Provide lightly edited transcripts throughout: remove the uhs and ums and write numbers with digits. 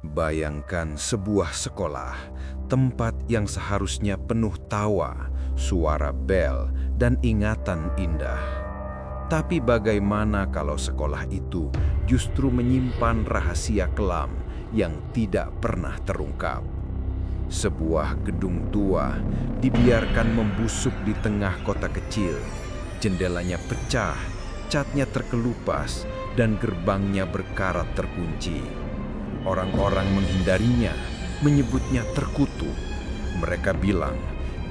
Bayangkan sebuah sekolah, tempat yang seharusnya penuh tawa, suara bel, dan ingatan indah. Tapi bagaimana kalau sekolah itu justru menyimpan rahasia kelam yang tidak pernah terungkap? Sebuah gedung tua dibiarkan membusuk di tengah kota kecil. Jendelanya pecah, catnya terkelupas, dan gerbangnya berkarat terkunci. Orang-orang menghindarinya, menyebutnya terkutuk. Mereka bilang,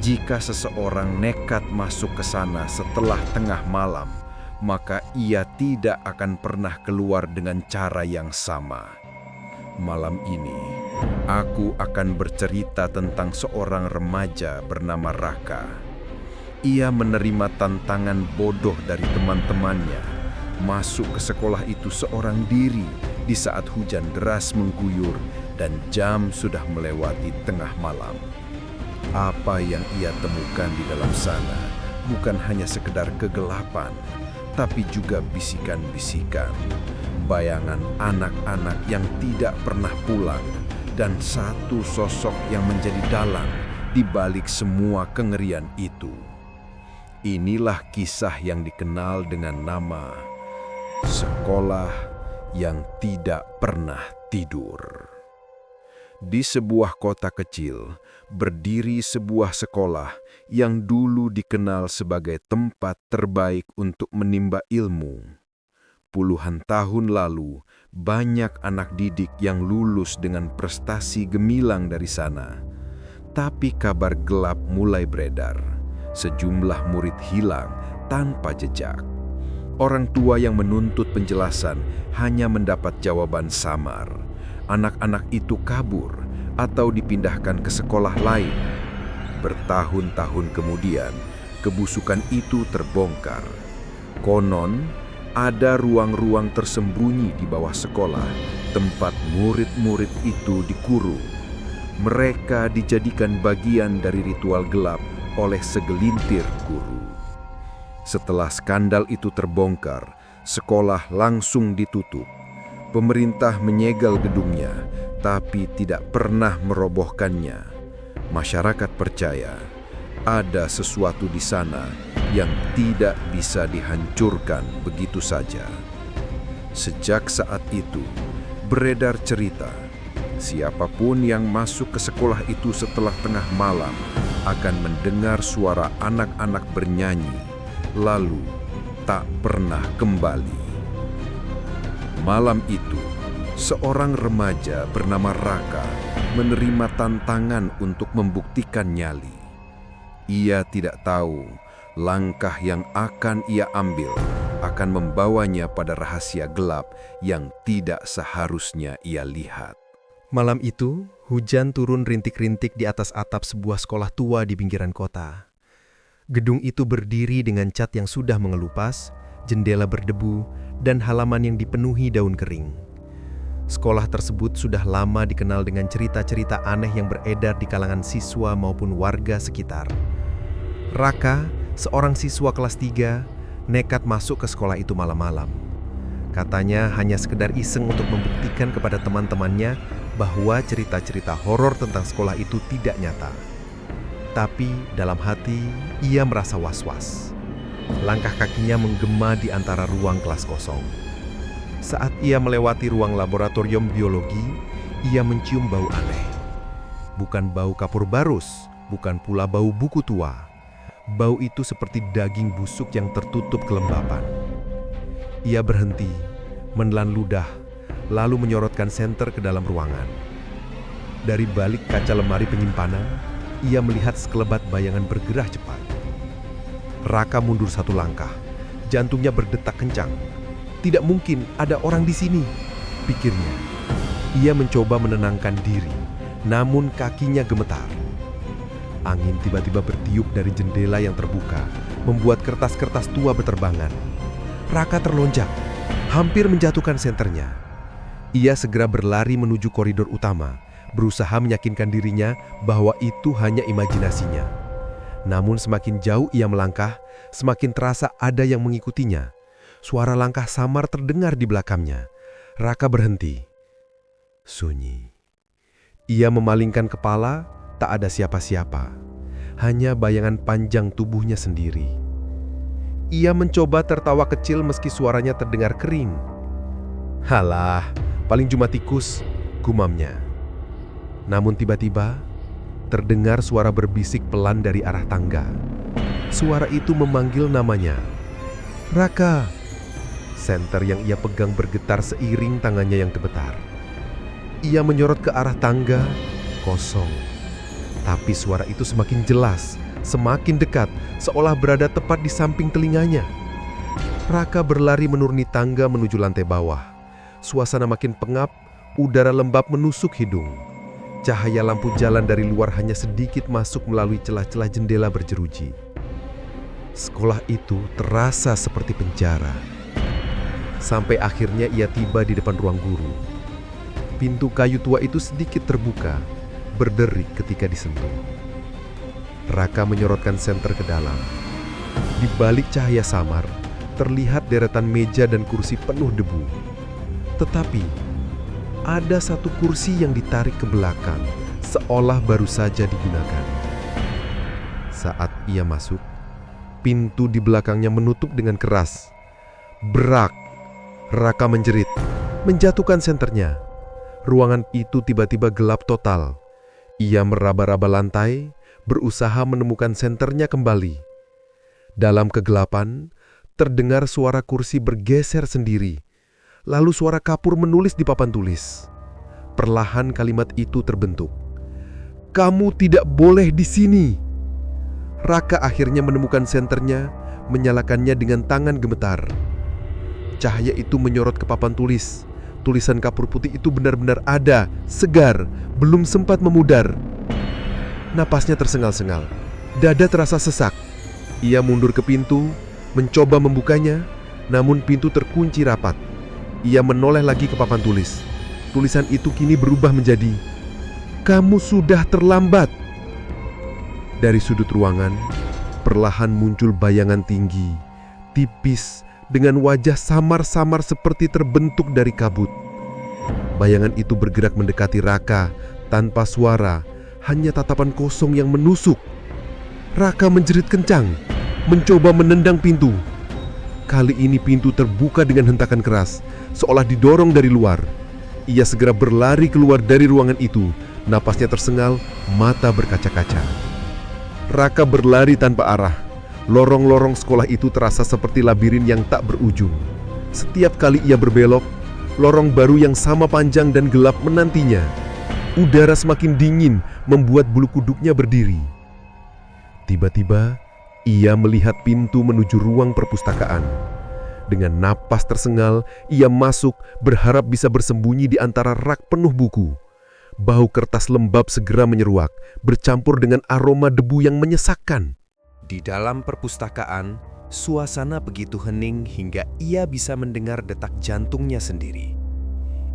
jika seseorang nekat masuk ke sana setelah tengah malam, maka ia tidak akan pernah keluar dengan cara yang sama. Malam ini, aku akan bercerita tentang seorang remaja bernama Raka. Ia menerima tantangan bodoh dari teman-temannya, masuk ke sekolah itu seorang diri di saat hujan deras mengguyur dan jam sudah melewati tengah malam. Apa yang ia temukan di dalam sana bukan hanya sekedar kegelapan, tapi juga bisikan-bisikan, bayangan anak-anak yang tidak pernah pulang, dan satu sosok yang menjadi dalang di balik semua kengerian itu. Inilah kisah yang dikenal dengan nama Sekolah yang Tidak Pernah Tidur. Di sebuah kota kecil, berdiri sebuah sekolah yang dulu dikenal sebagai tempat terbaik untuk menimba ilmu. Puluhan tahun lalu, banyak anak didik yang lulus dengan prestasi gemilang dari sana. Tapi kabar gelap mulai beredar. Sejumlah murid hilang tanpa jejak. Orang tua yang menuntut penjelasan hanya mendapat jawaban samar. Anak-anak itu kabur atau dipindahkan ke sekolah lain. Bertahun-tahun kemudian, kebusukan itu terbongkar. Konon, ada ruang-ruang tersembunyi di bawah sekolah, tempat murid-murid itu dikurung. Mereka dijadikan bagian dari ritual gelap oleh segelintir guru. Setelah skandal itu terbongkar, sekolah langsung ditutup. Pemerintah menyegel gedungnya, tapi tidak pernah merobohkannya. Masyarakat percaya ada sesuatu di sana yang tidak bisa dihancurkan begitu saja. Sejak saat itu, beredar cerita, siapapun yang masuk ke sekolah itu setelah tengah malam akan mendengar suara anak-anak bernyanyi, lalu tak pernah kembali. Malam itu, seorang remaja bernama Raka menerima tantangan untuk membuktikan nyali. Ia tidak tahu langkah yang akan ia ambil akan membawanya pada rahasia gelap yang tidak seharusnya ia lihat. Malam itu, hujan turun rintik-rintik di atas atap sebuah sekolah tua di pinggiran kota. Gedung itu berdiri dengan cat yang sudah mengelupas, jendela berdebu, dan halaman yang dipenuhi daun kering. Sekolah tersebut sudah lama dikenal dengan cerita-cerita aneh yang beredar di kalangan siswa maupun warga sekitar. Raka, seorang siswa kelas 3, nekat masuk ke sekolah itu malam-malam. Katanya hanya sekedar iseng untuk membuktikan kepada teman-temannya bahwa cerita-cerita horor tentang sekolah itu tidak nyata. Tapi dalam hati, ia merasa was-was. Langkah kakinya menggema di antara ruang kelas kosong. Saat ia melewati ruang laboratorium biologi, ia mencium bau aneh. Bukan bau kapur barus, bukan pula bau buku tua. Bau itu seperti daging busuk yang tertutup kelembapan. Ia berhenti, menelan ludah, lalu menyorotkan senter ke dalam ruangan. Dari balik kaca lemari penyimpanan, ia melihat sekelebat bayangan bergerak cepat. Raka mundur satu langkah, jantungnya berdetak kencang. Tidak mungkin ada orang di sini, pikirnya. Ia mencoba menenangkan diri, namun kakinya gemetar. Angin tiba-tiba bertiup dari jendela yang terbuka, membuat kertas-kertas tua berterbangan. Raka terlonjak, hampir menjatuhkan senternya. Ia segera berlari menuju koridor utama, berusaha meyakinkan dirinya bahwa itu hanya imajinasinya. Namun semakin jauh ia melangkah, semakin terasa ada yang mengikutinya. Suara langkah samar terdengar di belakangnya. Raka berhenti. Sunyi. Ia memalingkan kepala, tak ada siapa-siapa. Hanya bayangan panjang tubuhnya sendiri. Ia mencoba tertawa kecil meski suaranya terdengar kering. "Halah, paling cuma tikus," gumamnya. Namun tiba-tiba, terdengar suara berbisik pelan dari arah tangga. Suara itu memanggil namanya. "Raka!" Senter yang ia pegang bergetar seiring tangannya yang gemetar. Ia menyorot ke arah tangga, kosong. Tapi suara itu semakin jelas, semakin dekat, seolah berada tepat di samping telinganya. Raka berlari menuruni tangga menuju lantai bawah. Suasana makin pengap, udara lembab menusuk hidung. Cahaya lampu jalan dari luar hanya sedikit masuk melalui celah-celah jendela berjeruji. Sekolah itu terasa seperti penjara. Sampai akhirnya ia tiba di depan ruang guru. Pintu kayu tua itu sedikit terbuka, berderik ketika disentuh. Raka menyorotkan senter ke dalam. Di balik cahaya samar, terlihat deretan meja dan kursi penuh debu. Tetapi, ada satu kursi yang ditarik ke belakang, seolah baru saja digunakan. Saat ia masuk, pintu di belakangnya menutup dengan keras. Brak! Raka menjerit, menjatuhkan senternya. Ruangan itu tiba-tiba gelap total. Ia meraba-raba lantai, berusaha menemukan senternya kembali. Dalam kegelapan, terdengar suara kursi bergeser sendiri. Lalu suara kapur menulis di papan tulis. Perlahan kalimat itu terbentuk. "Kamu tidak boleh di sini." Raka akhirnya menemukan senternya, menyalakannya dengan tangan gemetar. Cahaya itu menyorot ke papan tulis. Tulisan kapur putih itu benar-benar ada, segar, belum sempat memudar. Napasnya tersengal-sengal. Dada terasa sesak. Ia mundur ke pintu, mencoba membukanya, namun pintu terkunci rapat. Ia menoleh lagi ke papan tulis. Tulisan itu kini berubah menjadi, "Kamu sudah terlambat." Dari sudut ruangan, perlahan muncul bayangan tinggi, tipis, dengan wajah samar-samar seperti terbentuk dari kabut. Bayangan itu bergerak mendekati Raka tanpa suara, hanya tatapan kosong yang menusuk. Raka menjerit kencang, mencoba menendang pintu. Kali ini pintu terbuka dengan hentakan keras, seolah didorong dari luar. Ia segera berlari keluar dari ruangan itu, napasnya tersengal, mata berkaca-kaca. Raka berlari tanpa arah. Lorong-lorong sekolah itu terasa seperti labirin yang tak berujung. Setiap kali ia berbelok, lorong baru yang sama panjang dan gelap menantinya. Udara semakin dingin, membuat bulu kuduknya berdiri. Tiba-tiba, ia melihat pintu menuju ruang perpustakaan. Dengan napas tersengal, ia masuk, berharap bisa bersembunyi di antara rak penuh buku. Bau kertas lembab segera menyeruak, bercampur dengan aroma debu yang menyesakkan. Di dalam perpustakaan, suasana begitu hening hingga ia bisa mendengar detak jantungnya sendiri.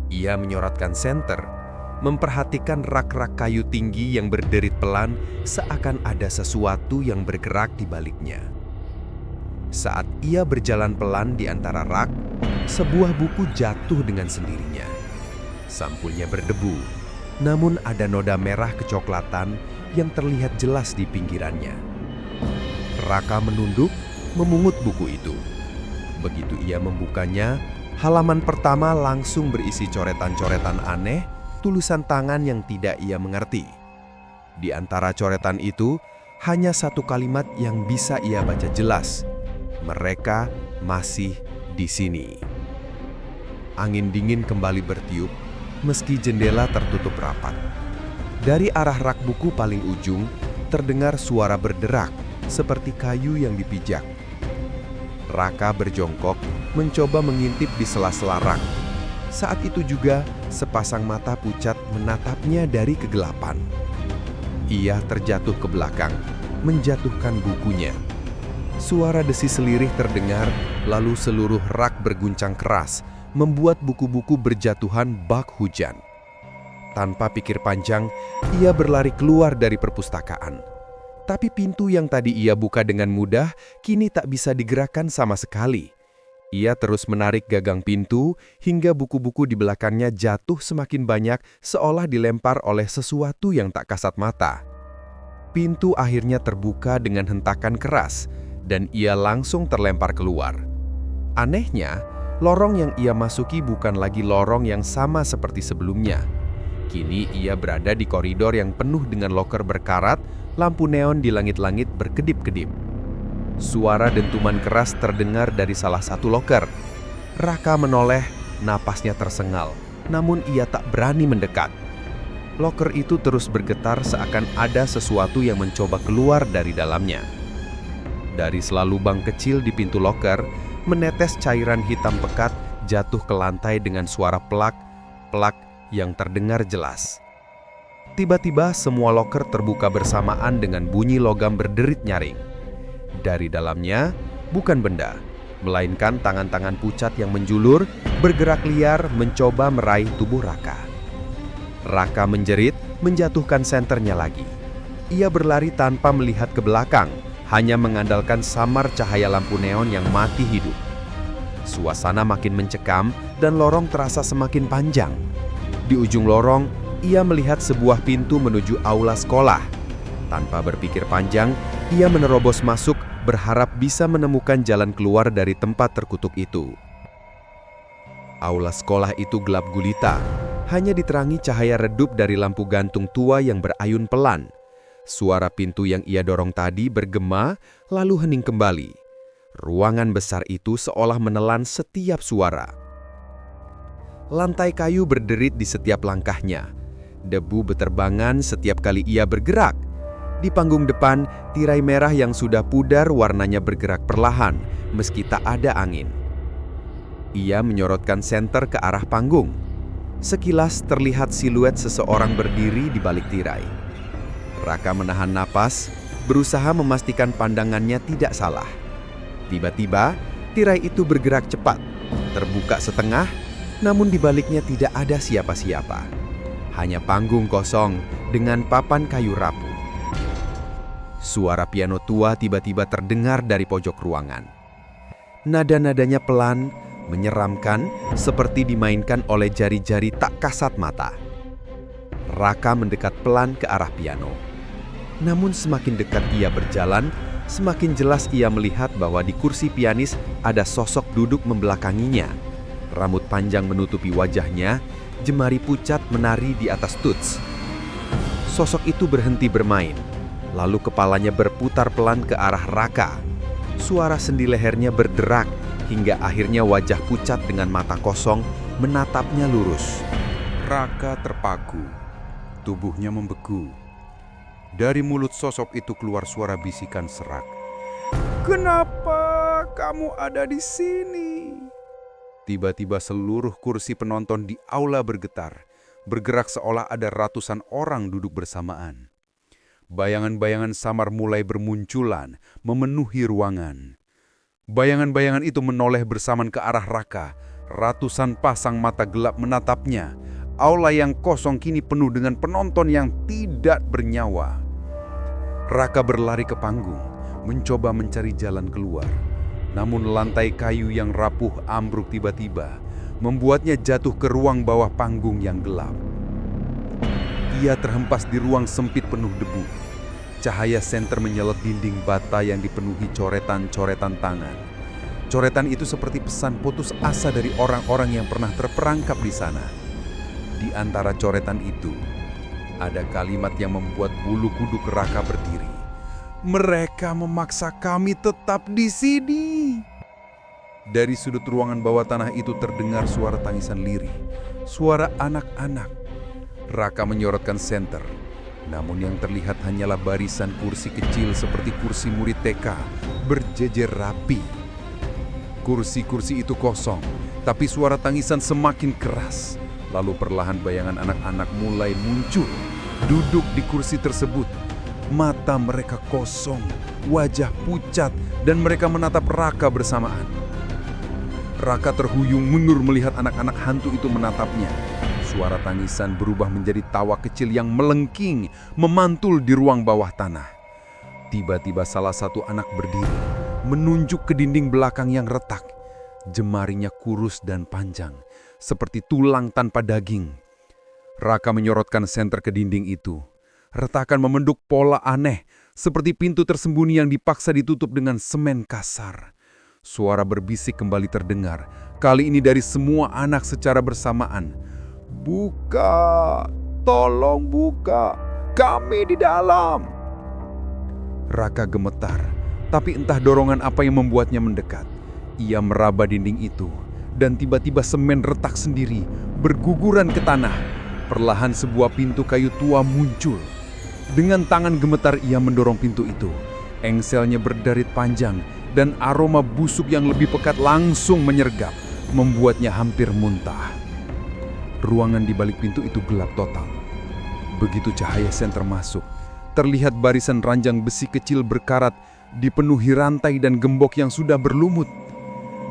Ia menyorotkan senter, memperhatikan rak-rak kayu tinggi yang berderit pelan seakan ada sesuatu yang bergerak di baliknya. Saat ia berjalan pelan di antara rak, sebuah buku jatuh dengan sendirinya. Sampulnya berdebu, namun ada noda merah kecoklatan yang terlihat jelas di pinggirannya. Raka menunduk, memungut buku itu. Begitu ia membukanya, halaman pertama langsung berisi coretan-coretan aneh, tulisan tangan yang tidak ia mengerti. Di antara coretan itu, hanya satu kalimat yang bisa ia baca jelas. "Mereka masih di sini." Angin dingin kembali bertiup, meski jendela tertutup rapat. Dari arah rak buku paling ujung, terdengar suara berderak, seperti kayu yang dipijak. Raka berjongkok, mencoba mengintip di sela-sela rak. Saat itu juga, sepasang mata pucat menatapnya dari kegelapan. Ia terjatuh ke belakang, menjatuhkan bukunya. Suara desis selirih terdengar, lalu seluruh rak berguncang keras, membuat buku-buku berjatuhan bak hujan. Tanpa pikir panjang, ia berlari keluar dari perpustakaan. Tapi pintu yang tadi ia buka dengan mudah, kini tak bisa digerakkan sama sekali. Ia terus menarik gagang pintu hingga buku-buku di belakangnya jatuh semakin banyak seolah dilempar oleh sesuatu yang tak kasat mata. Pintu akhirnya terbuka dengan hentakan keras dan ia langsung terlempar keluar. Anehnya, lorong yang ia masuki bukan lagi lorong yang sama seperti sebelumnya. Kini ia berada di koridor yang penuh dengan loker berkarat, lampu neon di langit-langit berkedip-kedip. Suara dentuman keras terdengar dari salah satu loker. Raka menoleh, napasnya tersengal, namun ia tak berani mendekat. Loker itu terus bergetar seakan ada sesuatu yang mencoba keluar dari dalamnya. Dari sela lubang kecil di pintu loker, menetes cairan hitam pekat jatuh ke lantai dengan suara plak yang terdengar jelas. Tiba-tiba semua loker terbuka bersamaan dengan bunyi logam berderit nyaring. Dari dalamnya, bukan benda, melainkan tangan-tangan pucat yang menjulur, bergerak liar mencoba meraih tubuh Raka. Raka menjerit, menjatuhkan senternya lagi. Ia berlari tanpa melihat ke belakang, hanya mengandalkan samar cahaya lampu neon yang mati hidup. Suasana makin mencekam dan lorong terasa semakin panjang. Di ujung lorong, ia melihat sebuah pintu menuju aula sekolah. Tanpa berpikir panjang, ia menerobos masuk, berharap bisa menemukan jalan keluar dari tempat terkutuk itu. Aula sekolah itu gelap gulita, hanya diterangi cahaya redup dari lampu gantung tua yang berayun pelan. Suara pintu yang ia dorong tadi bergema, lalu hening kembali. Ruangan besar itu seolah menelan setiap suara. Lantai kayu berderit di setiap langkahnya. Debu beterbangan setiap kali ia bergerak. Di panggung depan, tirai merah yang sudah pudar warnanya bergerak perlahan, meski tak ada angin. Ia menyorotkan senter ke arah panggung. Sekilas terlihat siluet seseorang berdiri di balik tirai. Raka menahan napas, berusaha memastikan pandangannya tidak salah. Tiba-tiba, tirai itu bergerak cepat, terbuka setengah, namun di baliknya tidak ada siapa-siapa. Hanya panggung kosong dengan papan kayu rapuh. Suara piano tua tiba-tiba terdengar dari pojok ruangan. Nada-nadanya pelan, menyeramkan, seperti dimainkan oleh jari-jari tak kasat mata. Raka mendekat pelan ke arah piano. Namun semakin dekat ia berjalan, semakin jelas ia melihat bahwa di kursi pianis ada sosok duduk membelakanginya. Rambut panjang menutupi wajahnya, jemari pucat menari di atas tuts. Sosok itu berhenti bermain. Lalu kepalanya berputar pelan ke arah Raka. Suara sendi lehernya berderak hingga akhirnya wajah pucat dengan mata kosong menatapnya lurus. Raka terpaku, tubuhnya membeku. Dari mulut sosok itu keluar suara bisikan serak. "Kenapa kamu ada di sini?" Tiba-tiba seluruh kursi penonton di aula bergerak seolah ada ratusan orang duduk bersamaan. Bayangan-bayangan samar mulai bermunculan, memenuhi ruangan. Bayangan-bayangan itu menoleh bersamaan ke arah Raka. Ratusan pasang mata gelap menatapnya. Aula yang kosong kini penuh dengan penonton yang tidak bernyawa. Raka berlari ke panggung, mencoba mencari jalan keluar. Namun lantai kayu yang rapuh ambruk tiba-tiba, membuatnya jatuh ke ruang bawah panggung yang gelap. Ia terhempas di ruang sempit penuh debu. Cahaya senter menyelot dinding bata yang dipenuhi coretan-coretan tangan. Coretan itu seperti pesan putus asa dari orang-orang yang pernah terperangkap di sana. Di antara coretan itu, ada kalimat yang membuat bulu kuduk Raka berdiri. "Mereka memaksa kami tetap di sini." Dari sudut ruangan bawah tanah itu terdengar suara tangisan lirih, suara anak-anak. Raka menyorotkan senter, namun yang terlihat hanyalah barisan kursi kecil seperti kursi murid TK, berjejer rapi. Kursi-kursi itu kosong, tapi suara tangisan semakin keras. Lalu perlahan bayangan anak-anak mulai muncul, duduk di kursi tersebut. Mata mereka kosong, wajah pucat, dan mereka menatap Raka bersamaan. Raka terhuyung mundur melihat anak-anak hantu itu menatapnya. Suara tangisan berubah menjadi tawa kecil yang melengking, memantul di ruang bawah tanah. Tiba-tiba salah satu anak berdiri, menunjuk ke dinding belakang yang retak. Jemarinya kurus dan panjang, seperti tulang tanpa daging. Raka menyorotkan senter ke dinding itu. Retakan memenduk pola aneh, seperti pintu tersembunyi yang dipaksa ditutup dengan semen kasar. Suara berbisik kembali terdengar, kali ini dari semua anak secara bersamaan. "Buka! Tolong buka! Kami di dalam!" Raka gemetar, tapi entah dorongan apa yang membuatnya mendekat. Ia meraba dinding itu, dan tiba-tiba semen retak sendiri, berguguran ke tanah. Perlahan sebuah pintu kayu tua muncul. Dengan tangan gemetar ia mendorong pintu itu. Engselnya berderit panjang, dan aroma busuk yang lebih pekat langsung menyergap, membuatnya hampir muntah. Ruangan di balik pintu itu gelap total. Begitu cahaya senter masuk, terlihat barisan ranjang besi kecil berkarat, dipenuhi rantai dan gembok yang sudah berlumut.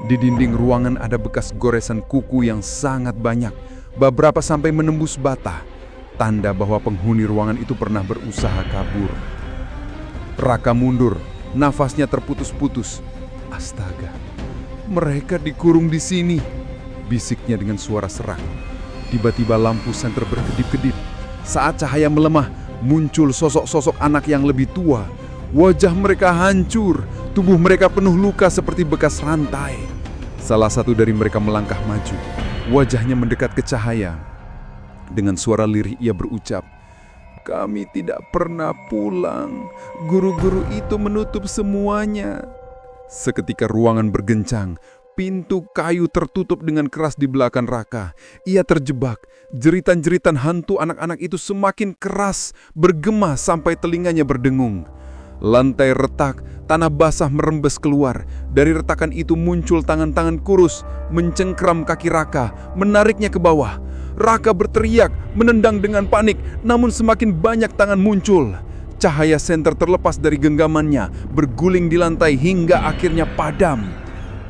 Di dinding ruangan ada bekas goresan kuku yang sangat banyak, beberapa sampai menembus bata, tanda bahwa penghuni ruangan itu pernah berusaha kabur. Raka mundur, nafasnya terputus-putus. "Astaga, mereka dikurung di sini," bisiknya dengan suara serak. Tiba-tiba lampu senter berkedip-kedip. Saat cahaya melemah, muncul sosok-sosok anak yang lebih tua. Wajah mereka hancur, tubuh mereka penuh luka seperti bekas rantai. Salah satu dari mereka melangkah maju, wajahnya mendekat ke cahaya. Dengan suara lirih ia berucap, "Kami tidak pernah pulang. Guru-guru itu menutup semuanya." Seketika ruangan bergencang. Pintu kayu tertutup dengan keras di belakang Raka. Ia terjebak. Jeritan-jeritan hantu anak-anak itu semakin keras, bergema sampai telinganya berdengung. Lantai retak, tanah basah merembes keluar. Dari retakan itu muncul tangan-tangan kurus, mencengkram kaki Raka, menariknya ke bawah. Raka berteriak, menendang dengan panik, namun semakin banyak tangan muncul. Cahaya senter terlepas dari genggamannya, berguling di lantai hingga akhirnya padam.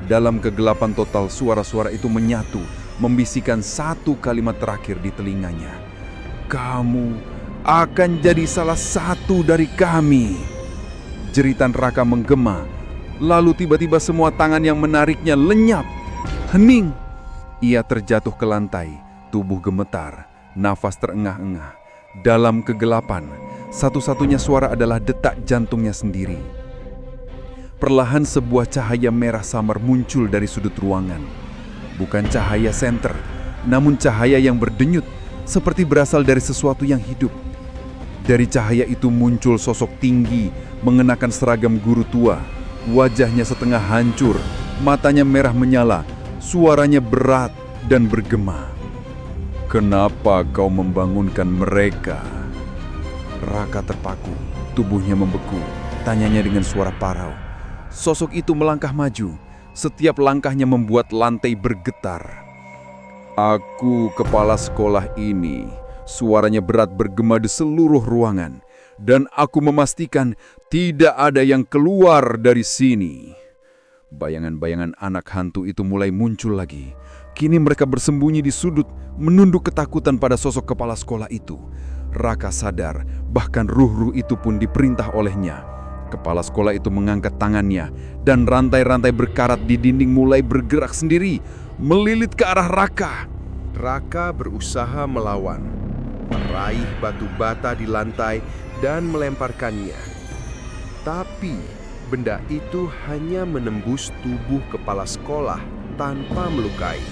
Dalam kegelapan total, suara-suara itu menyatu, membisikkan satu kalimat terakhir di telinganya. "Kamu akan jadi salah satu dari kami." Jeritan Raka menggema, lalu tiba-tiba semua tangan yang menariknya lenyap. Hening. Ia terjatuh ke lantai, tubuh gemetar, nafas terengah-engah. Dalam kegelapan, satu-satunya suara adalah detak jantungnya sendiri. Perlahan sebuah cahaya merah samar muncul dari sudut ruangan. Bukan cahaya senter, namun cahaya yang berdenyut, seperti berasal dari sesuatu yang hidup. Dari cahaya itu muncul sosok tinggi, mengenakan seragam guru tua. Wajahnya setengah hancur, matanya merah menyala, suaranya berat dan bergema. "Kenapa kau membangunkan mereka?" Raka terpaku, tubuhnya membeku, tanyanya dengan suara parau. Sosok itu melangkah maju, setiap langkahnya membuat lantai bergetar. "Aku kepala sekolah ini," suaranya berat bergema di seluruh ruangan, "dan aku memastikan tidak ada yang keluar dari sini." Bayangan-bayangan anak hantu itu mulai muncul lagi. Kini mereka bersembunyi di sudut, menunduk ketakutan pada sosok kepala sekolah itu. Raka sadar, bahkan ruh-ruh itu pun diperintah olehnya. Kepala sekolah itu mengangkat tangannya, dan rantai-rantai berkarat di dinding mulai bergerak sendiri, melilit ke arah Raka. Raka berusaha melawan, meraih batu bata di lantai dan melemparkannya. Tapi benda itu hanya menembus tubuh kepala sekolah tanpa melukai.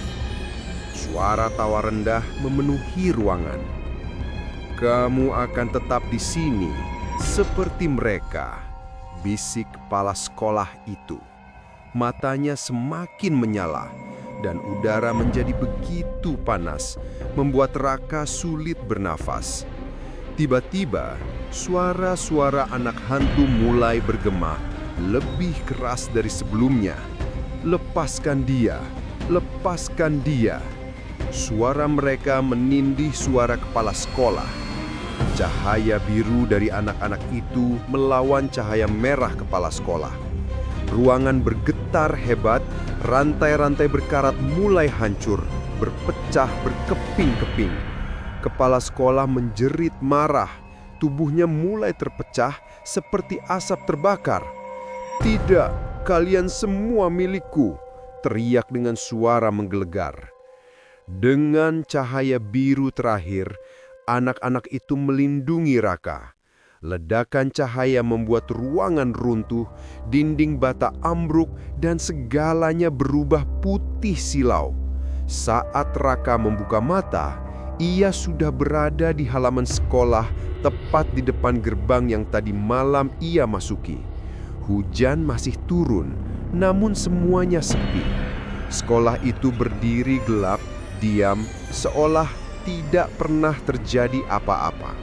Suara tawa rendah memenuhi ruangan. "Kamu akan tetap di sini seperti mereka," bisik kepala sekolah itu. Matanya semakin menyala dan udara menjadi begitu panas, membuat Raka sulit bernafas. Tiba-tiba, suara-suara anak hantu mulai bergema, lebih keras dari sebelumnya. "Lepaskan dia! Lepaskan dia!" Suara mereka menindih suara kepala sekolah. Cahaya biru dari anak-anak itu melawan cahaya merah kepala sekolah. Ruangan bergetar hebat, rantai-rantai berkarat mulai hancur, berpecah berkeping-keping. Kepala sekolah menjerit marah, tubuhnya mulai terpecah seperti asap terbakar. "Tidak, kalian semua milikku. teriak dengan suara menggelegar. Dengan cahaya biru terakhir, anak-anak itu melindungi Raka. Ledakan cahaya membuat ruangan runtuh, dinding bata ambruk, dan segalanya berubah putih silau. Saat Raka membuka mata, ia sudah berada di halaman sekolah, tepat di depan gerbang yang tadi malam ia masuki. Hujan masih turun, namun semuanya sepi. Sekolah itu berdiri gelap, diam, seolah tidak pernah terjadi apa-apa.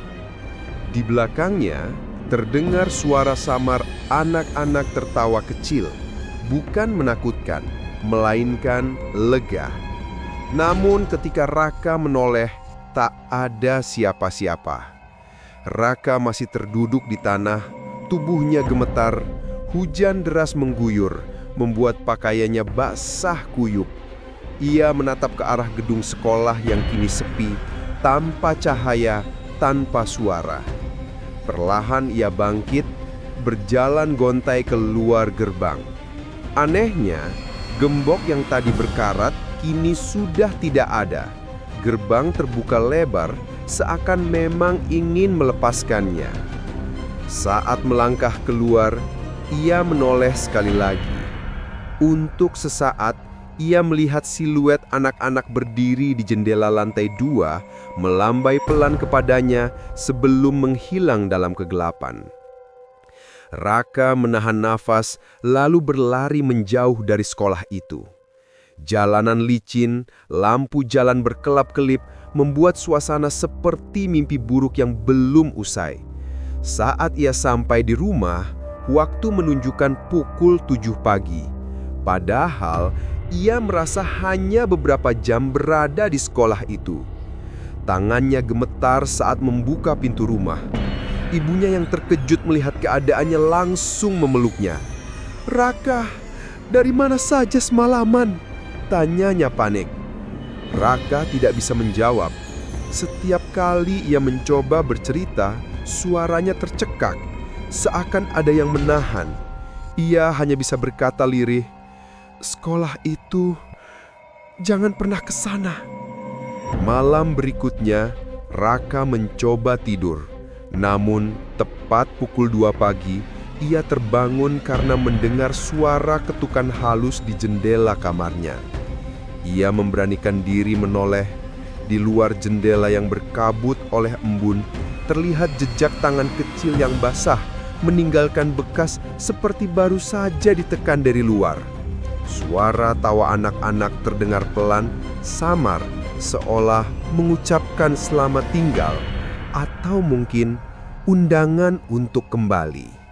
Di belakangnya, terdengar suara samar anak-anak tertawa kecil, bukan menakutkan, melainkan lega. Namun ketika Raka menoleh, tak ada siapa-siapa. Raka masih terduduk di tanah, tubuhnya gemetar, hujan deras mengguyur, membuat pakaiannya basah kuyup. Ia menatap ke arah gedung sekolah yang kini sepi, tanpa cahaya, tanpa suara. Perlahan ia bangkit, berjalan gontai keluar gerbang. Anehnya, gembok yang tadi berkarat kini sudah tidak ada. Gerbang terbuka lebar, seakan memang ingin melepaskannya. Saat melangkah keluar, ia menoleh sekali lagi. Untuk sesaat, ia melihat siluet anak-anak berdiri di jendela lantai 2, melambai pelan kepadanya sebelum menghilang dalam kegelapan. Raka menahan nafas, lalu berlari menjauh dari sekolah itu. Jalanan licin, lampu jalan berkelap-kelip, membuat suasana seperti mimpi buruk yang belum usai. Saat ia sampai di rumah, waktu menunjukkan pukul 7 pagi. Padahal, ia merasa hanya beberapa jam berada di sekolah itu. Tangannya gemetar saat membuka pintu rumah. Ibunya yang terkejut melihat keadaannya langsung memeluknya. "Raka, dari mana saja semalaman?" tanyanya panik. Raka tidak bisa menjawab. Setiap kali ia mencoba bercerita, suaranya tercekak, seakan ada yang menahan. Ia hanya bisa berkata lirih, "Sekolah itu, jangan pernah ke sana." Malam berikutnya, Raka mencoba tidur. Namun, tepat pukul 2 pagi, ia terbangun karena mendengar suara ketukan halus di jendela kamarnya. Ia memberanikan diri menoleh. Di luar jendela yang berkabut oleh embun, terlihat jejak tangan kecil yang basah, meninggalkan bekas seperti baru saja ditekan dari luar. Suara tawa anak-anak terdengar pelan, samar, seolah mengucapkan selamat tinggal, atau mungkin undangan untuk kembali.